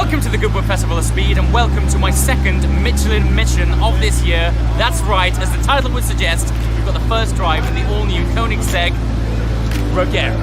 Welcome to the Goodwood Festival of Speed and welcome to my second Michelin mission of this year. That's right, as the title would suggest, we've got the first drive in the all-new Koenigsergg Regera.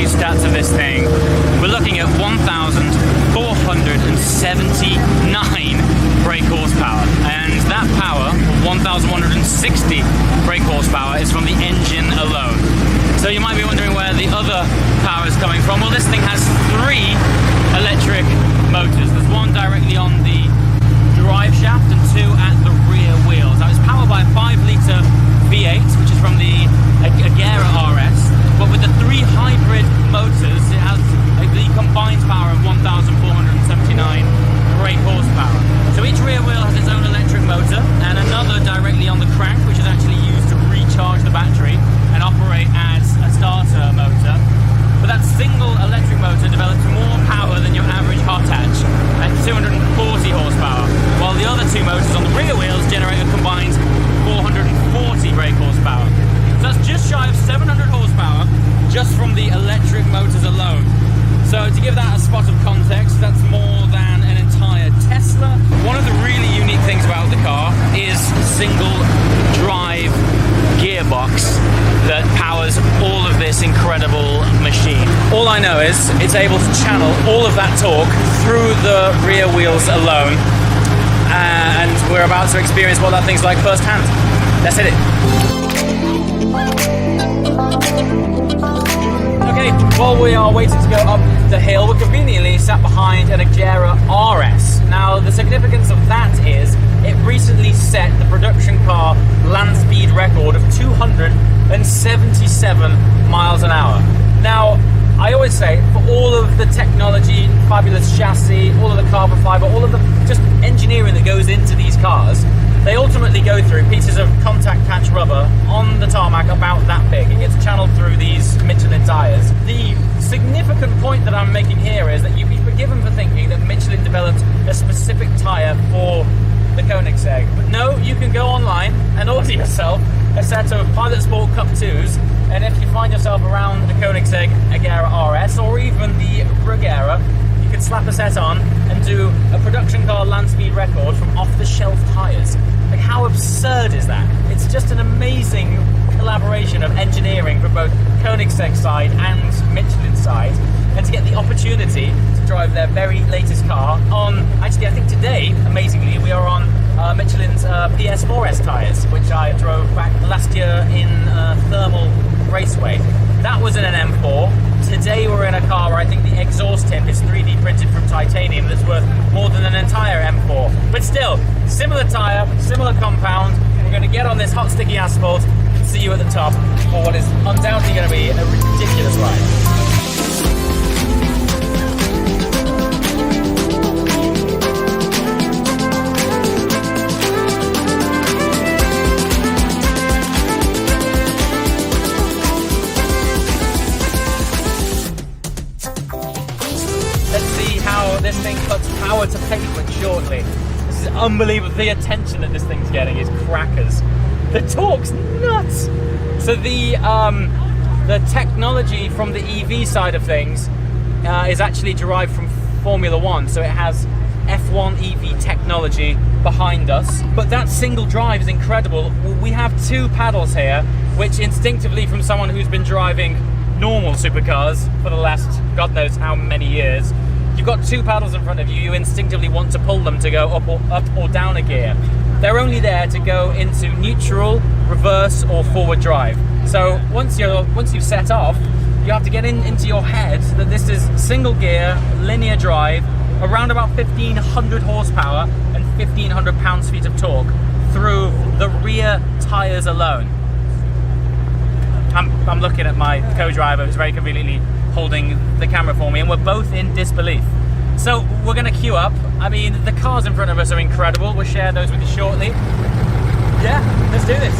Stats of this thing. We're looking at 1,479 brake horsepower, and that power, 1,160 brake horsepower, is from the engine alone. So you might be wondering where the other power is coming from. Well, this thing has 3 electric motors. There's one directly on the drive shaft and 2 at the rear wheels. Now it's powered by a 5-litre V8, which is from the regera RS. But with the 3 hybrid motors, it has the combined power of 1,479 brake horsepower. So each rear wheel has its own electric motor and another directly on the crank, which is actually used to recharge the battery and operate as a starter motor. But that single electric motor develops more power than your average hot hatch at 240 horsepower, while the other 2 motors on the rear wheels generate a combined 440 brake horsepower. So that's just shy of 700 horsepower just from the electric motors alone. So to give that a spot of context, that's more than an entire Tesla. One of the really unique things about the car is single drive gearbox that powers all of this incredible machine. All I know is it's able to channel all of that torque through the rear wheels alone, and we're about to experience what that thing's like firsthand. Let's hit it. Okay, while we are waiting to go up the hill, we're conveniently sat behind an regera RS. Now, the significance of that is it recently set the production car land speed record of 277 miles an hour. Now, I always say, for all of the technology, fabulous chassis, all of the carbon fiber, all of the just engineering that goes into these cars, they ultimately go through pieces of contact patch rubber on the tarmac about that big. It gets channeled through these Michelin tyres. The significant point that I'm making here is that you'd be forgiven for thinking that Michelin developed a specific tyre for the Koenigsergg. But no, you can go online and order yourself a set of Pilot Sport Cup 2s, and if you find yourself around the Koenigsergg regera RS or even the Regera, you can slap a set on and do a production car land speed record from off-the-shelf tyres. Like, how absurd is that? It's just an amazing collaboration of engineering from both Koenigsergg side and Michelin side, and to get the opportunity to drive their very latest car on, actually I think today, amazingly, we are on Michelin's PS4S tyres, which I drove back last year in Thermal Raceway. That was in an M4. Today we're in a car where I think the exhaust tip is 3D printed from titanium that's worth more than an entire M4. But still, similar tyre, similar compound. We're going to get on this hot sticky asphalt and see you at the top for what is undoubtedly going to be a ridiculous ride. This thing puts power to pavement shortly. This is unbelievable. The attention that this thing's getting is crackers. The torque's nuts. So the technology from the EV side of things is actually derived from Formula One. So it has F1 EV technology behind us. But that single drive is incredible. We have 2 paddles here, which instinctively, from someone who's been driving normal supercars for the last God knows how many years, you've got 2 paddles in front of you. You instinctively want to pull them to go up or down a gear. They're only there to go into neutral, reverse, or forward drive. So once you've set off, you have to get into your head that this is single gear, linear drive, around about 1,500 horsepower and 1,500 pounds-feet of torque through the rear tires alone. I'm looking at my co-driver who's very conveniently holding the camera for me, and we're both in disbelief. So we're gonna queue up. I mean, the cars in front of us are incredible. We'll share those with you shortly. Yeah, let's do this.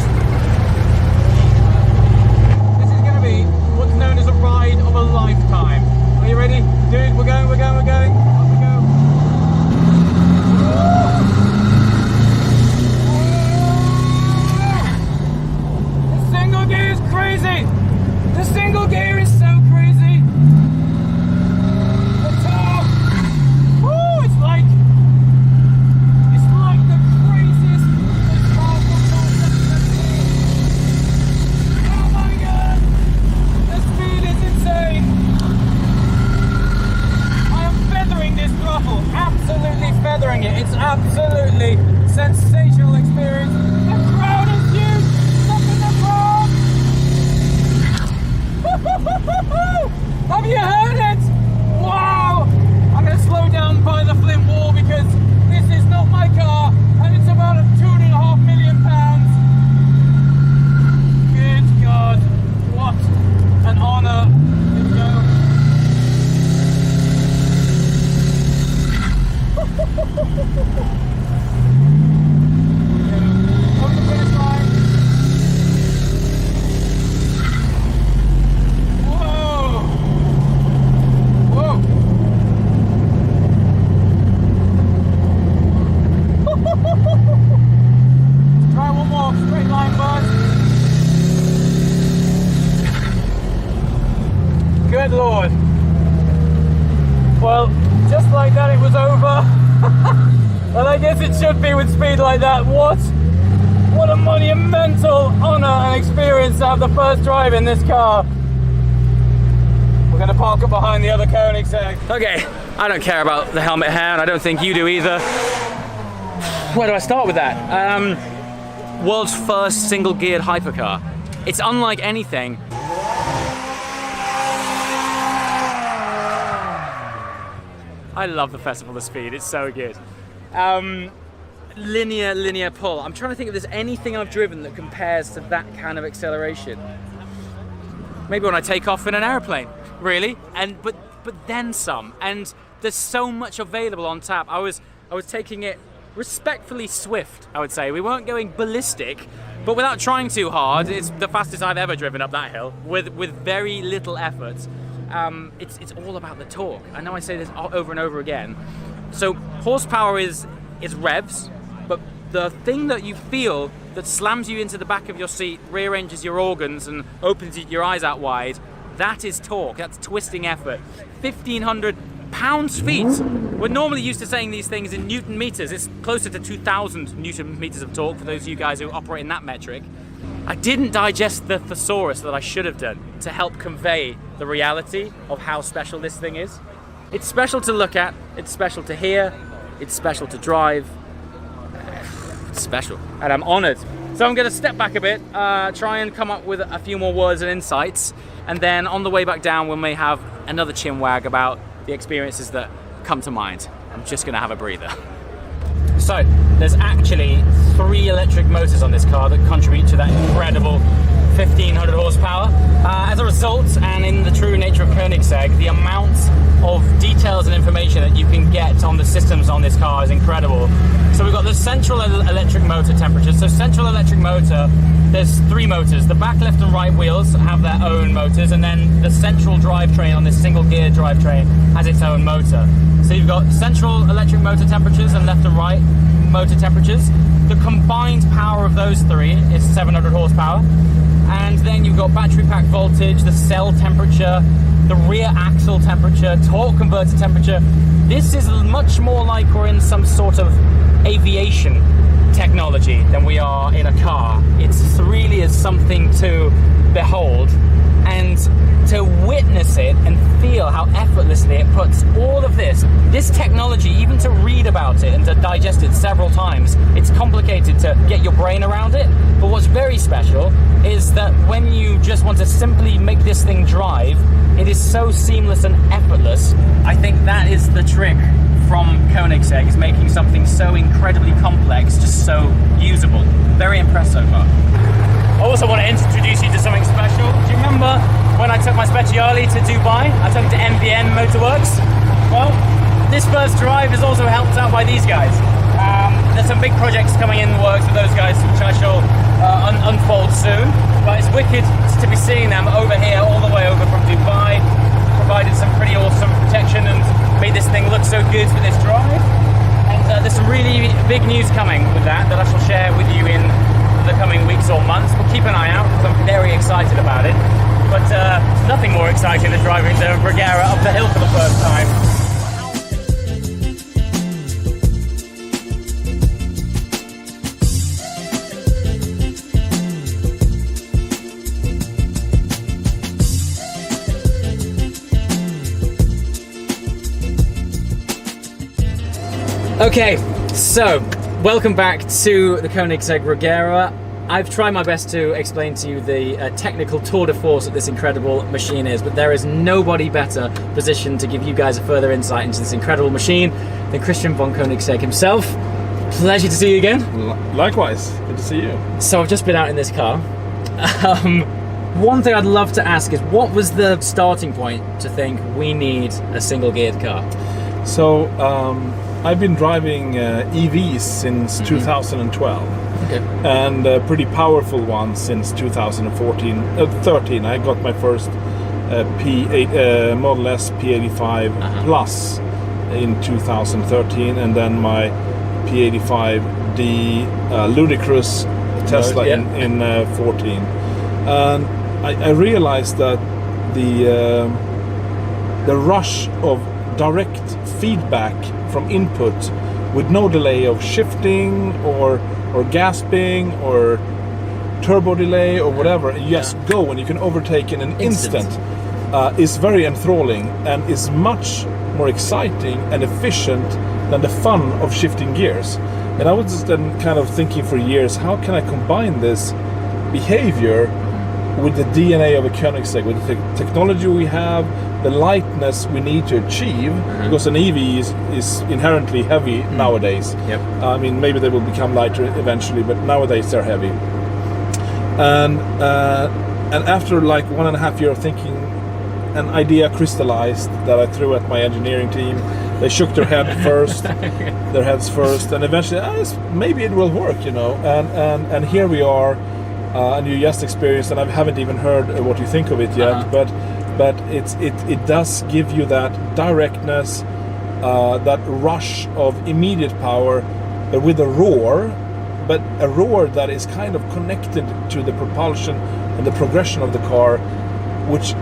This is gonna be what's known as a ride of a lifetime. Are you ready? Dude, we're going. Off we go. The single gear is crazy. The single gear is so crazy. The top. Woo, it's like the craziest, most powerful concept I've ever seen. Oh my god. The speed is insane. I am feathering this throttle. Absolutely feathering it. It's absolutely sensational experience. The crowd is huge. Look at the crowd. Have you heard it? Wow! I'm going to slow down by the Flint Wall because this is not my car and it's about £2.5 million. Good God, what an honour. Here we go. Over the finish line. Try one more straight line buzz. Good Lord. Well, just like that it was over. Well, I guess it should be with speed like that. What a monumental honour and experience to have the first drive in this car. We're going to park up behind the other koenigsergg. Okay, I don't care about the helmet hair, and I don't think you do either. Where do I start with that? World's first single-geared hypercar. It's unlike anything. I love the Festival of Speed, it's so good. Linear pull. I'm trying to think if there's anything I've driven that compares to that kind of acceleration. Maybe when I take off in an airplane, really, but then some. And there's so much available on tap. I was taking it respectfully swift, I would say. We weren't going ballistic, but without trying too hard. It's the fastest I've ever driven up that hill with very little effort. It's all about the torque. I know I say this over and over again. So horsepower is revs, but the thing that you feel that slams you into the back of your seat, rearranges your organs and opens your eyes out wide, that is torque, that's twisting effort. 1,500 pounds-feet. We're normally used to saying these things in Newton meters. It's closer to 2,000 Newton meters of torque for those of you guys who operate in that metric. I didn't digest the thesaurus that I should have done to help convey the reality of how special this thing is. It's special to look at, it's special to hear, it's special to drive. It's special, and I'm honored. So I'm gonna step back a bit, try and come up with a few more words and insights, and then on the way back down we may have another chinwag about the experiences that come to mind. I'm just gonna have a breather. So there's actually 3 electric motors on this car that contribute to that incredible 1,500 horsepower. As a result, and in the true nature of Koenigsegg, the amount of details and information that you can get on the systems on this car is incredible. So we've got the central electric motor temperature. So central electric motor, there's 3 motors. The back, left and right wheels have their own motors, and then the central drivetrain on this single gear drivetrain has its own motor. So you've got central electric motor temperatures and left and right motor temperatures. The combined power of those 3 is 700 horsepower. And then you've got battery pack voltage, the cell temperature, the rear axle temperature, torque converter temperature. This is much more like we're in some sort of aviation technology than we are in a car. It really is something to behold and to witness it and feel how effortlessly it puts all of this technology, even to read about it and to digest it several times, it's complicated to get your brain around it. But what's very special is that when you just want to simply make this thing drive, it is so seamless and effortless. I think that is the trick from Koenigsegg is making something so incredibly complex just so usable. Very impressed so far. I also want to introduce you to something special. Do you remember when I took my Speciale to Dubai? I took it to MBN Motorworks. Well, this first drive is also helped out by these guys. There's some big projects coming in the works with those guys, which I shall unfold soon. But it's wicked to be seeing them over here, all the way over from Dubai. Provided some pretty awesome protection and made this thing look so good for this drive. And there's some really big news coming with that I shall share with you in the coming weeks or months. But keep an eye out because I'm very excited about it. But nothing more exciting than driving the Regera up the hill for the first time. Okay, so welcome back to the Koenigsegg Regera. I've tried my best to explain to you the technical tour de force that this incredible machine is, but there is nobody better positioned to give you guys a further insight into this incredible machine than Christian von Koenigsegg himself. Pleasure to see you again. Likewise, good to see you. So I've just been out in this car. One thing I'd love to ask is, what was the starting point to think we need a single geared car? So I've been driving EVs since 2012. Okay. And pretty powerful ones since 2013. I got my first P8 Model S P85 Plus in 2013, and then my P85D ludicrous Tesla in 14. And I realized that the rush of direct feedback from input with no delay of shifting or gasping or turbo delay or whatever, you just go and you can overtake in an instant, is very enthralling and is much more exciting and efficient than the fun of shifting gears. And I was then kind of thinking for years, how can I combine this behavior with the DNA of a Koenigsegg, with the technology we have, the lightness we need to achieve, because an EV is inherently heavy nowadays. Yep. I mean, maybe they will become lighter eventually, but nowadays they're heavy. And after like 1.5 years of thinking, an idea crystallized that I threw at my engineering team. They shook their heads first, and eventually, maybe it will work, you know. And here we are. And you just experienced, and I haven't even heard what you think of it yet, but it does give you that directness, that rush of immediate power, with a roar, but a roar that is kind of connected to the propulsion and the progression of the car, which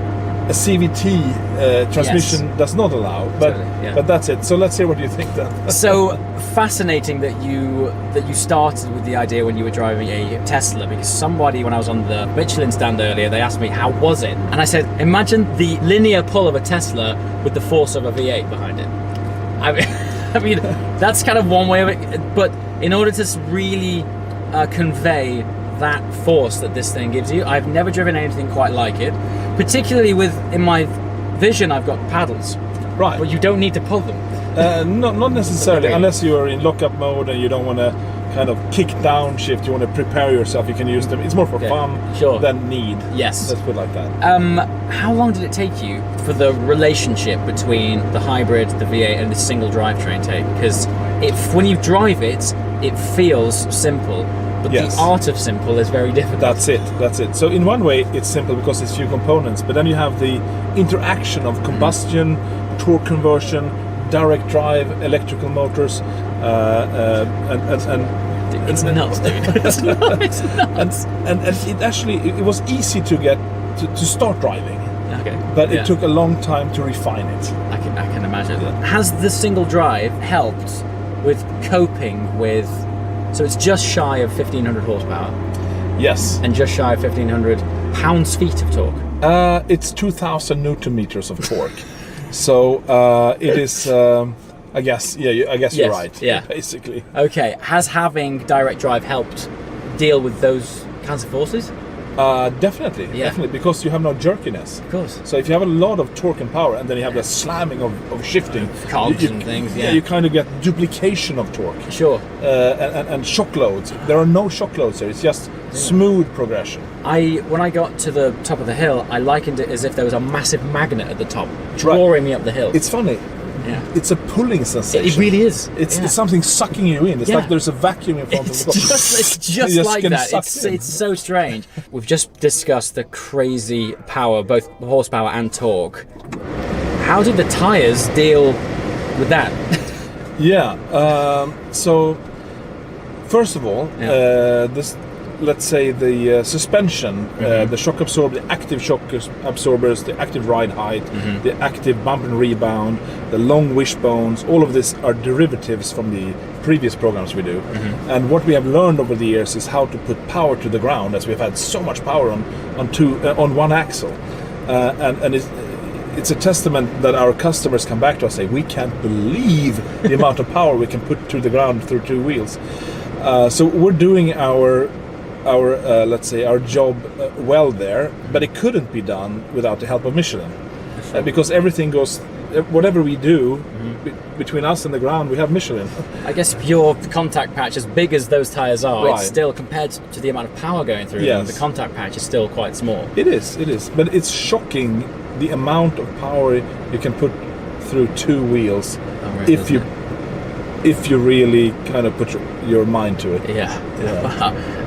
a CVT transmission does not allow. But that's it. So let's hear what you think then. So fascinating that you started with the idea when you were driving a Tesla, because somebody, when I was on the Michelin stand earlier, they asked me how was it, and I said, imagine the linear pull of a Tesla with the force of a V8 behind it. I mean that's kind of one way of it, but in order to really convey that force that this thing gives you, I've never driven anything quite like it, particularly with, in my vision, I've got paddles, right, but you don't need to pull them. Not necessarily, unless you are in lockup mode and you don't want to kind of kick downshift, you want to prepare yourself, you can use them. It's more for fun than need. Yes. Let's put it like that. How long did it take you for the relationship between the hybrid, the V8 and the single drivetrain take? Because when you drive it, it feels simple, but the art of simple is very difficult. That's it. So in one way it's simple because it's few components, but then you have the interaction of combustion, torque conversion, direct drive, electrical motors, and it's nuts, dude. It's nuts. And it was easy to get to start driving. Okay. But it took a long time to refine it. I can imagine. Has the single drive helped with coping with? So it's just shy of 1,500 horsepower. Yes. And just shy of 1,500 pounds-feet of torque. It's 2,000 Newton meters of torque. So it is. I guess you're right. Yeah. Basically. Okay. Has having direct drive helped deal with those kinds of forces? Definitely, definitely, because you have no jerkiness. Of course. So if you have a lot of torque and power, and then you have the slamming of shifting, cogs and things, you kind of get duplication of torque. Sure. And shock loads. There are no shock loads here. It's just smooth progression. When I got to the top of the hill, I likened it as if there was a massive magnet at the top, drawing me up the hill. It's funny. Yeah. It's a pulling sensation. It really is. It's something sucking you in. It's like there's a vacuum in front of the car. It's just like that. It's so strange. We've just discussed the crazy power, both horsepower and torque. How did the tyres deal with that? So, first of all, let's say the suspension, the shock absorber, the active shock absorbers, the active ride height, the active bump and rebound, the long wishbones, all of this are derivatives from the previous programs we do. And what we have learned over the years is how to put power to the ground, as we've had so much power on one axle. And it's a testament that our customers come back to us and say, we can't believe the amount of power we can put to the ground through two wheels. So we're doing our let's say our job well there, but it couldn't be done without the help of Michelin, because everything goes, whatever we do between us and the ground, we have Michelin. I guess your contact patch, as big as those tyres are, it's still, compared to the amount of power going through them, the contact patch is still quite small. It is, but it's shocking the amount of power you can put through two wheels if you really kind of put your mind to it.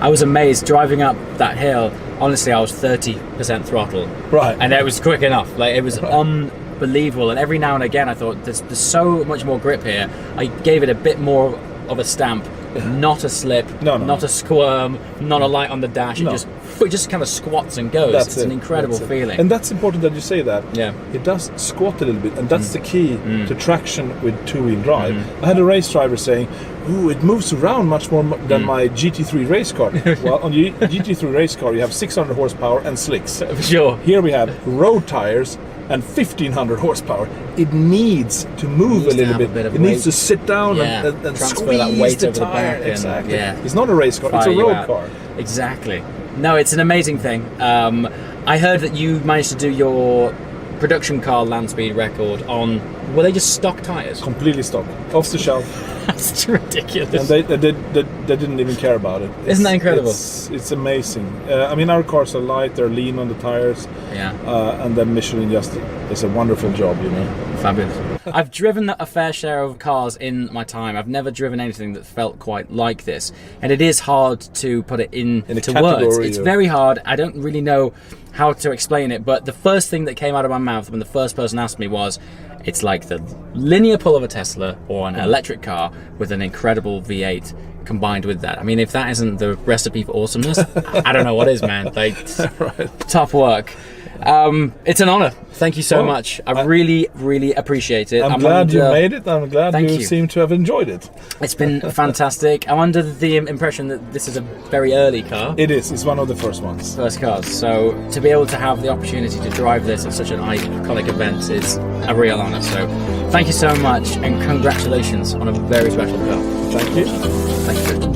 I was amazed driving up that hill. Honestly, I was 30% throttle, and it was quick enough. Like, it was unbelievable. And every now and again I thought, there's so much more grip here. I gave it a bit more of a stamp, not a slip, not a squirm, not a light on the dash. It just kind of squats and goes. It's an incredible feeling. And that's important that you say that. Yeah. It does squat a little bit, and that's the key to traction with two-wheel drive. I had a race driver saying, ooh, it moves around much more than my GT3 race car. Well, on your GT3 race car, you have 600 horsepower and slicks. For sure. Here we have road tires and 1500 horsepower. It needs to move a little bit. It needs to sit down and squeeze that weight the over the tire. back. Exactly. It's not a race car, it's a road car. Exactly. No, it's an amazing thing. I heard that you managed to do your production car land speed record on, were they just stock tyres? Completely stock, off the shelf. That's ridiculous. And they didn't even care about it. Isn't that incredible? It's amazing. I mean, our cars are light, they're lean on the tires. And then Michelin just does a wonderful job, you know. Fabulous. I've driven a fair share of cars in my time. I've never driven anything that felt quite like this. And it is hard to put it into words. It's very hard. I don't really know how to explain it, but the first thing that came out of my mouth when the first person asked me was, it's like the linear pull of a Tesla or an electric car with an incredible V8 combined with that. I mean, if that isn't the recipe for awesomeness, I don't know what is, man. Like, top work. It's an honor. Thank you so much. I really, really appreciate it. I'm glad you made it. I'm glad you seem to have enjoyed it. It's been fantastic. I'm under the impression that this is a very early car. It is. It's one of the first ones. First cars. So to be able to have the opportunity to drive this at such an iconic event is a real honor. So thank you so much, and congratulations on a very special car. Thank you. Thank you.